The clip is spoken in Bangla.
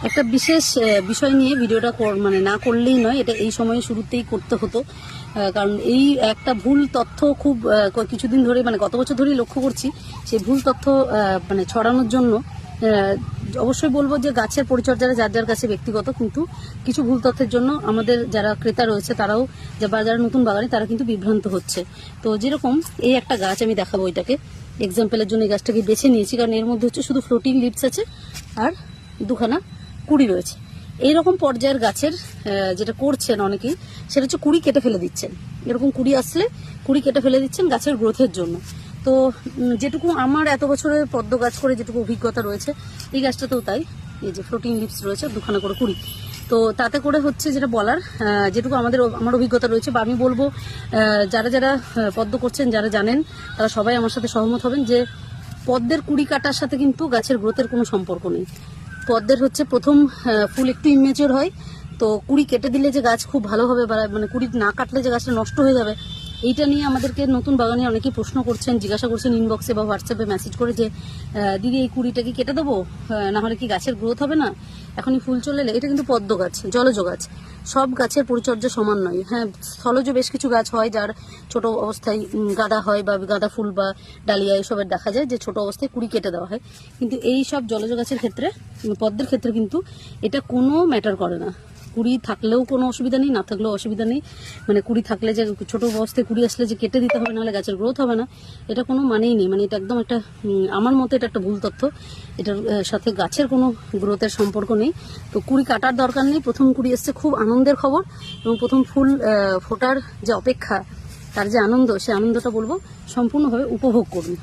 একটা বিশেষ বিষয় নিয়ে ভিডিওটা মানে না করলেই নয়, এটা এই সময়ে শুরুতেই করতে হতো। কারণ এই একটা ভুল তথ্য খুব কিছুদিন ধরে, মানে গত বছর ধরেই লক্ষ্য করছি, সেই ভুল তথ্য মানে ছড়ানোর জন্য অবশ্যই বলবো যে গাছের পরিচর্যাটা যার যার কাছে ব্যক্তিগত, কিন্তু কিছু ভুল তথ্যের জন্য আমাদের যারা ক্রেতা রয়েছে তারাও, যারা নতুন বাগানে, তারা কিন্তু বিভ্রান্ত হচ্ছে। তো যেরকম এই একটা গাছ আমি দেখাবো, এটাকে এক্সাম্পলের জন্য এই গাছটাকে বেছে নিয়েছি, কারণ এর মধ্যে হচ্ছে শুধু ফ্লোটিং লিভস আছে আর দুখানা কুড়ি রয়েছে। এইরকম পর্যায়ের গাছের যেটা করছেন অনেকেই, সেটা হচ্ছে কুড়ি কেটে ফেলে দিচ্ছেন। এরকম কুড়ি আসলে কুড়ি কেটে ফেলে দিচ্ছেন গাছের গ্রোথের জন্য। তো যেটুকু আমার এত বছরের পদ্ম গাছ করে যেটুকু অভিজ্ঞতা রয়েছে, এই গাছটাতেও তাই। এই যে ফ্লোটিং লিভস রয়েছে দুখানা করে কুড়ি, তো তাতে করে হচ্ছে যেটা বলার, যেটুকু আমার অভিজ্ঞতা রয়েছে, বা আমি বলবো যারা যারা পদ্ম করছেন, যারা জানেন, তারা সবাই আমার সাথে সহমত হবেন যে পদ্মের কুড়ি কাটার সাথে কিন্তু গাছের গ্রোথের কোনো সম্পর্ক নেই। পদ্মের হচ্ছে প্রথম ফুল একটু ইমেচিওর হয়, তো কুড়ি কেটে দিলে যে গাছ খুব ভালোভাবে বাড়ায়, মানে কুড়ি না কাটলে যে গাছটা নষ্ট হয়ে যাবে, এইটা নিয়ে আমাদেরকে নতুন বাগানে অনেকেই প্রশ্ন করছেন, জিজ্ঞাসা করছেন ইনবক্সে বা হোয়াটসঅ্যাপে মেসেজ করে যে দিদি এই কুড়িটা কি কেটে দেবো, না হলে কি গাছের গ্রোথ হবে না, এখনই ফুল চলে এলে। এটা কিন্তু পদ্ম গাছ, জলজ গাছ, সব গাছের পরিচর্যা সমান নয়। হ্যাঁ, স্থলজ বেশ কিছু গাছ হয় যার ছোট অবস্থায় গাঁদা হয়, বা গাঁদা ফুল বা ডালিয়া এসবের দেখা যায় যে ছোট অবস্থায় কুড়ি কেটে দেওয়া হয়, কিন্তু এই সব জলজ গাছের ক্ষেত্রে, পদ্মের ক্ষেত্রে কিন্তু এটা কোনো ম্যাটার করে না। কুড়ি থাকলেও কোনো অসুবিধা নেই, না থাকলেও অসুবিধা নেই। মানে কুড়ি থাকলে যে ছোট অবস্থায় কুড়ি আসলে যে কেটে দিতে হবে, নাহলে গাছের গ্রোথ হবে না, এটা কোনো মানেই নেই। মানে এটা একদম একটা, আমার মতে এটা একটা ভুল তথ্য। এটার সাথে গাছের কোনো গ্রোথের সম্পর্ক নেই। তো কুড়ি কাটার দরকার নেই। প্রথম কুড়ি এসছে, খুব আনন্দের খবর, এবং প্রথম ফুল ফোটার যে অপেক্ষা, তার যে আনন্দ, সে আনন্দটা বলবো সম্পূর্ণভাবে উপভোগ করুন।